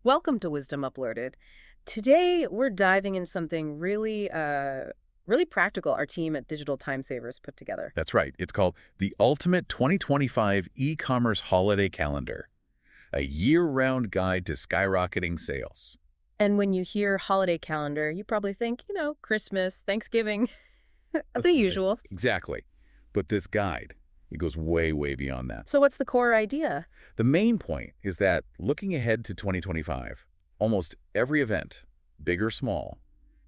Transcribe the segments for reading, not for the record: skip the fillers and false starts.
Welcome to Wisdom Uploaded. Today we're diving into something really practical our team at Digital Time Savers put together. That's right. It's called the Ultimate 2025 E-commerce Holiday Calendar, a year-round guide to skyrocketing sales. And when you hear holiday calendar, you probably think, Christmas, Thanksgiving, the That's usual. Exactly. But this guide, it goes way, way beyond that. So what's the core idea? The main point is that looking ahead to 2025, almost every event, big or small,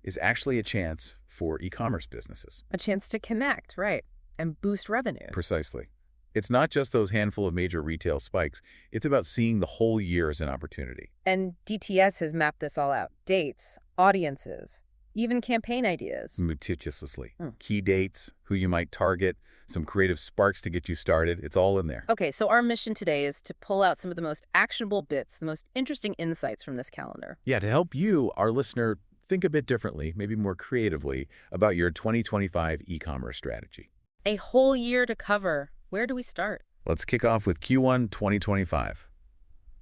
is actually a chance for e-commerce businesses. A chance to connect, right, and boost revenue. Precisely. It's not just those handful of major retail spikes. It's about seeing the whole year as an opportunity. And DTS has mapped this all out. Dates, audiences, even campaign ideas. Meticulously. Key dates, who you might target, some creative sparks to get you started. It's all in there. Okay, so our mission today is to pull out some of the most actionable bits, the most interesting insights from this calendar. Yeah, to help you, our listener, think a bit differently, maybe more creatively, about your 2025 e-commerce strategy. A whole year to cover. Where do we start? Let's kick off with Q1 2025,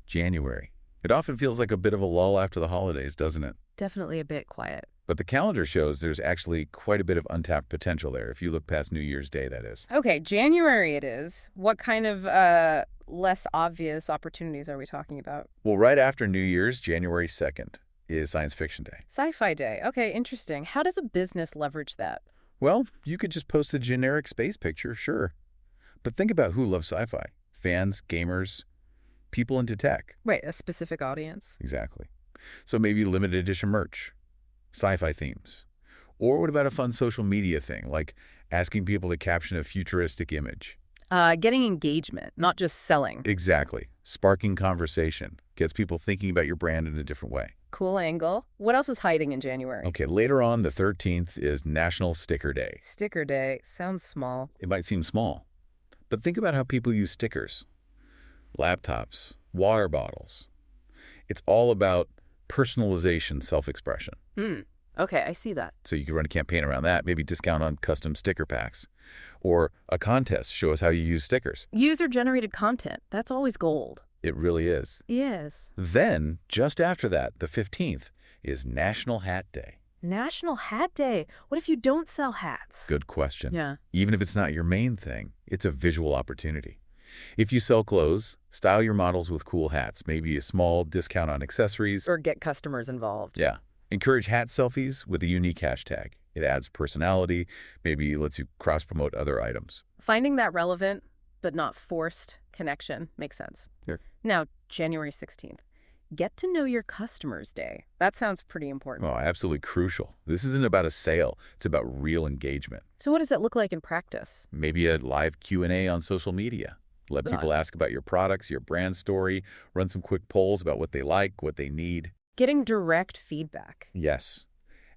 January. It often feels like a bit of a lull after the holidays, doesn't it? Definitely a bit quiet. But the calendar shows there's actually quite a bit of untapped potential there, if you look past New Year's Day, that is. Okay, January it is. What kind of less obvious opportunities are we talking about? Well, right after New Year's, January 2nd, is Science Fiction Day. Sci-Fi Day. Okay, interesting. How does a business leverage that? Well, you could just post a generic space picture, sure. But think about who loves sci-fi. Fans, gamers, people into tech. Right, a specific audience. Exactly. So maybe limited edition merch, sci-fi themes. Or what about a fun social media thing, like asking people to caption a futuristic image? Getting engagement, not just selling. Exactly. Sparking conversation. Gets people thinking about your brand in a different way. Cool angle. What else is hiding in January? Okay, later on, the 13th is National Sticker Day. Sticker Day. Sounds small. It might seem small, but think about how people use stickers. Laptops, water bottles. It's all about personalization, self-expression. Okay, I see that. So you could run a campaign around that, maybe discount on custom sticker packs. Or a contest, show us how you use stickers. User-generated content. That's always gold. It really is. Yes. Then, just after that, the 15th, is National Hat Day. National Hat Day. What if you don't sell hats? Good question. Yeah. Even if it's not your main thing, it's a visual opportunity. If you sell clothes, style your models with cool hats, maybe a small discount on accessories. Or get customers involved. Yeah. Encourage hat selfies with a unique hashtag. It adds personality, maybe lets you cross-promote other items. Finding that relevant, but not forced connection makes sense. Sure. Now, January 16th. Get to know your customers day. That sounds pretty important. Oh, absolutely crucial. This isn't about a sale. It's about real engagement. So what does that look like in practice? Maybe a live Q&A on social media. Let people ask about your products, your brand story, run some quick polls about what they like, what they need. Getting direct feedback. Yes.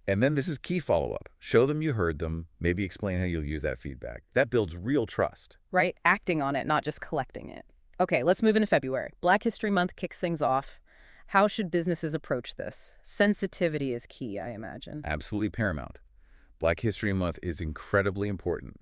And then this is key follow-up. Show them you heard them, maybe explain how you'll use that feedback. That builds real trust. Right? Acting on it, not just collecting it. Okay, let's move into February. Black History Month kicks things off. How should businesses approach this? Sensitivity is key, I imagine. Absolutely paramount. Black History Month is incredibly important.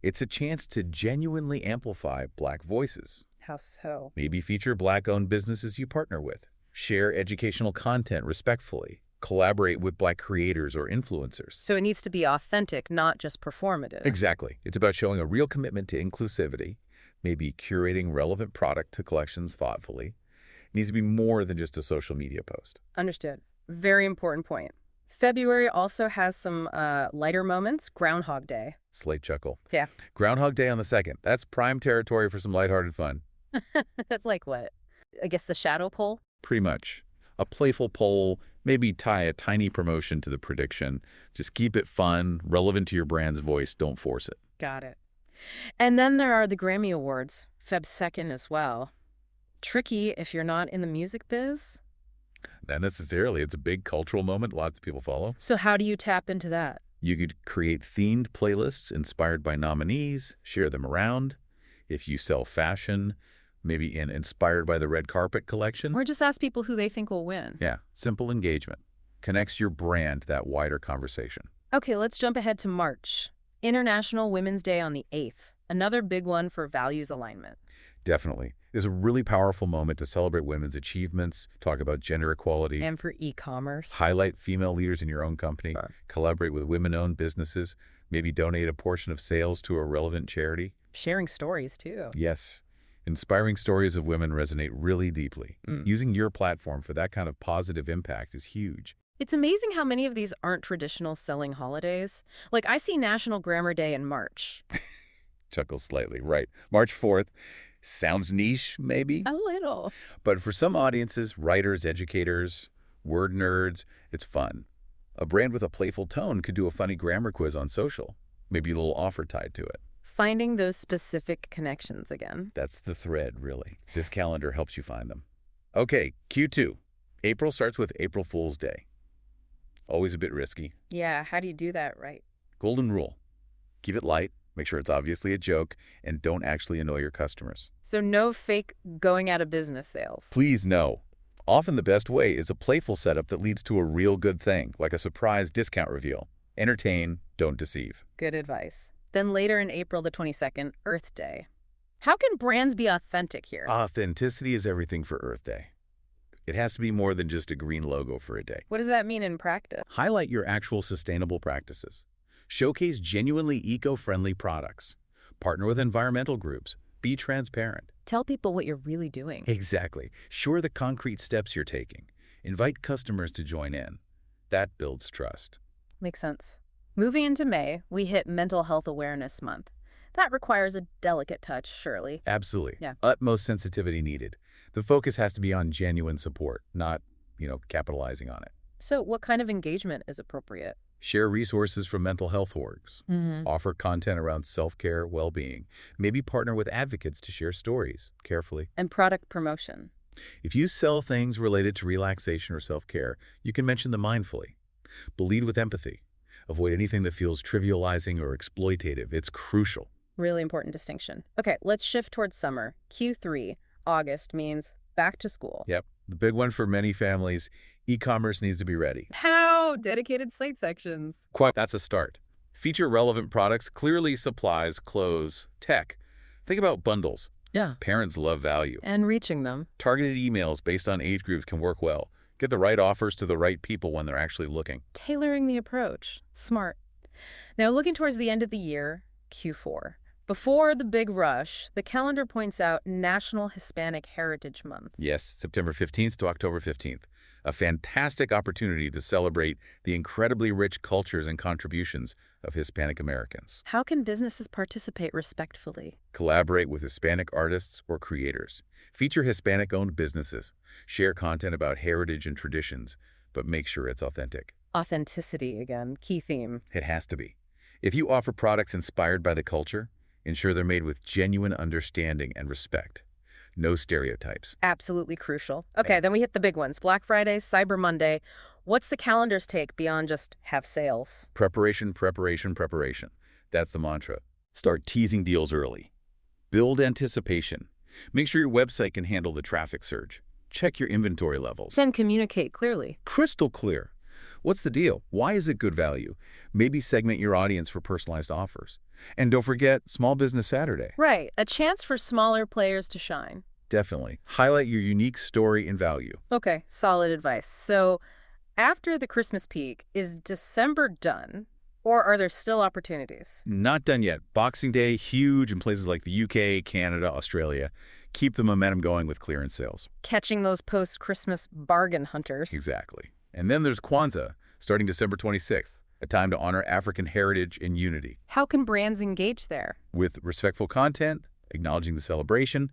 It's a chance to genuinely amplify Black voices. How so? Maybe feature Black-owned businesses you partner with. Share educational content respectfully. Collaborate with Black creators or influencers. So it needs to be authentic, not just performative. Exactly. It's about showing a real commitment to inclusivity, maybe curating relevant product to collections thoughtfully. It needs to be more than just a social media post. Understood. Very important point. February also has some lighter moments. Groundhog Day. Slate chuckle. Yeah. Groundhog Day on the 2nd. That's prime territory for some lighthearted fun. Like what? I guess the shadow poll? Pretty much. A playful poll, maybe tie a tiny promotion to the prediction. Just keep it fun, relevant to your brand's voice. Don't force it. Got it. And then there are the Grammy Awards, Feb 2nd as well. Tricky if you're not in the music biz. Not necessarily. It's a big cultural moment. Lots of people follow. So how do you tap into that? You could create themed playlists inspired by nominees, share them around. If you sell fashion, maybe inspired by the red carpet collection. Or just ask people who they think will win. Yeah, simple engagement. Connects your brand to that wider conversation. Okay, let's jump ahead to March. International Women's Day on the 8th. Another big one for values alignment. Definitely. It's a really powerful moment to celebrate women's achievements, talk about gender equality, And for e-commerce. highlight female leaders in your own company, collaborate with women-owned businesses, maybe donate a portion of sales to a relevant charity. Sharing stories, too. Yes. Inspiring stories of women resonate really deeply. Using your platform for that kind of positive impact is huge. It's amazing how many of these aren't traditional selling holidays. Like, I see National Grammar Day in March. Chuckles slightly. Right. March 4th. Sounds niche, maybe? A little. But for some audiences, writers, educators, word nerds, it's fun. A brand with a playful tone could do a funny grammar quiz on social. Maybe a little offer tied to it. Finding those specific connections again. That's the thread, really. This calendar helps you find them. Okay, Q2. April starts with April Fool's Day. Always a bit risky. Yeah, how do you do that right? Golden rule. Keep it light, make sure it's obviously a joke, and don't actually annoy your customers. So no fake going out of business sales. Please no. Often the best way is a playful setup that leads to a real good thing, like a surprise discount reveal. Entertain, don't deceive. Good advice. Then later in April the 22nd, Earth Day. How can brands be authentic here? Authenticity is everything for Earth Day. It has to be more than just a green logo for a day. What does that mean in practice? Highlight your actual sustainable practices. Showcase genuinely eco-friendly products. Partner with environmental groups. Be transparent. Tell people what you're really doing. Exactly. Share the concrete steps you're taking. Invite customers to join in. That builds trust. Makes sense. Moving into May, we hit Mental Health Awareness Month. That requires a delicate touch, surely. Absolutely. Yeah. Utmost sensitivity needed. The focus has to be on genuine support, not, capitalizing on it. So what kind of engagement is appropriate? Share resources from mental health orgs. Mm-hmm. Offer content around self-care, well-being. Maybe partner with advocates to share stories, carefully. And product promotion. If you sell things related to relaxation or self-care, you can mention them mindfully. But lead with empathy. Avoid anything that feels trivializing or exploitative. It's crucial. Really important distinction. Okay, let's shift towards summer. Q3, August, means back to school. Yep. The big one for many families, e-commerce needs to be ready. How? Dedicated site sections. That's a start. Feature relevant products, clearly supplies, clothes, tech. Think about bundles. Yeah. Parents love value. And reaching them. Targeted emails based on age groups can work well. Get the right offers to the right people when they're actually looking. Tailoring the approach. Smart. Now, looking towards the end of the year, Q4. Before the big rush, the calendar points out National Hispanic Heritage Month. Yes, September 15th to October 15th. A fantastic opportunity to celebrate the incredibly rich cultures and contributions of Hispanic Americans. How can businesses participate respectfully? Collaborate with Hispanic artists or creators. Feature Hispanic-owned businesses. Share content about heritage and traditions, but make sure it's authentic. Authenticity, again, key theme. It has to be. If you offer products inspired by the culture, ensure they're made with genuine understanding and respect. No stereotypes. Absolutely crucial. Okay, then we hit the big ones. Black Friday, Cyber Monday. What's the calendar's take beyond just have sales? Preparation, preparation, preparation. That's the mantra. Start teasing deals early. Build anticipation. Make sure your website can handle the traffic surge. Check your inventory levels. Then communicate clearly. Crystal clear. What's the deal? Why is it good value? Maybe segment your audience for personalized offers. And don't forget Small Business Saturday. Right, a chance for smaller players to shine. Definitely. Highlight your unique story and value. Okay, solid advice. So after the Christmas peak, is December done? Or are there still opportunities? Not done yet. Boxing Day, huge in places like the UK, Canada, Australia. Keep the momentum going with clearance sales. Catching those post-Christmas bargain hunters. Exactly. And then there's Kwanzaa, starting December 26th, a time to honor African heritage and unity. How can brands engage there? With respectful content, acknowledging the celebration.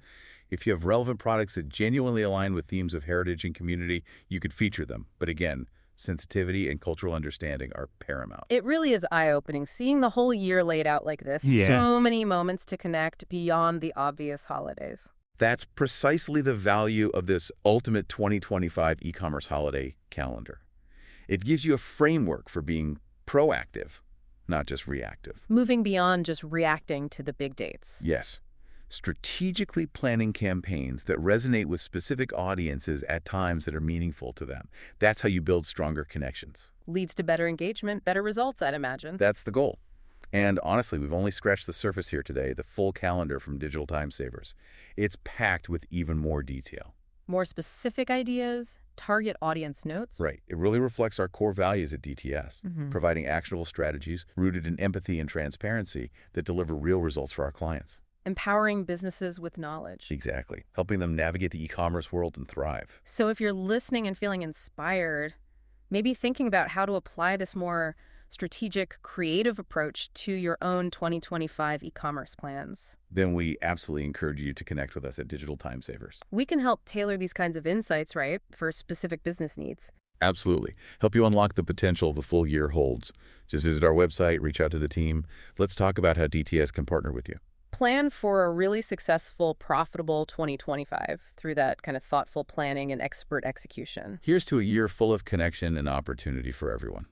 If you have relevant products that genuinely align with themes of heritage and community, you could feature them. But again, sensitivity and cultural understanding are paramount. It really is eye-opening seeing the whole year laid out like this. Yeah. So many moments to connect beyond the obvious holidays. That's precisely the value of this ultimate 2025 e-commerce holiday calendar. It gives you a framework for being proactive, not just reactive. Moving beyond just reacting to the big dates. Yes. Strategically planning campaigns that resonate with specific audiences at times that are meaningful to them. That's how you build stronger connections. Leads to better engagement, better results, I'd imagine. That's the goal. And honestly, we've only scratched the surface here today, the full calendar from Digital Time Savers. It's packed with even more detail. More specific ideas, target audience notes. Right. It really reflects our core values at DTS, Hmm. providing actionable strategies rooted in empathy and transparency that deliver real results for our clients. Empowering businesses with knowledge. Exactly. Helping them navigate the e-commerce world and thrive. So if you're listening and feeling inspired, maybe thinking about how to apply this more strategic, creative approach to your own 2025 e-commerce plans. Then we absolutely encourage you to connect with us at Digital Time Savers. We can help tailor these kinds of insights, right, for specific business needs. Absolutely. Help you unlock the potential the full year holds. Just visit our website, reach out to the team. Let's talk about how DTS can partner with you. Plan for a really successful, profitable 2025 through that kind of thoughtful planning and expert execution. Here's to a year full of connection and opportunity for everyone.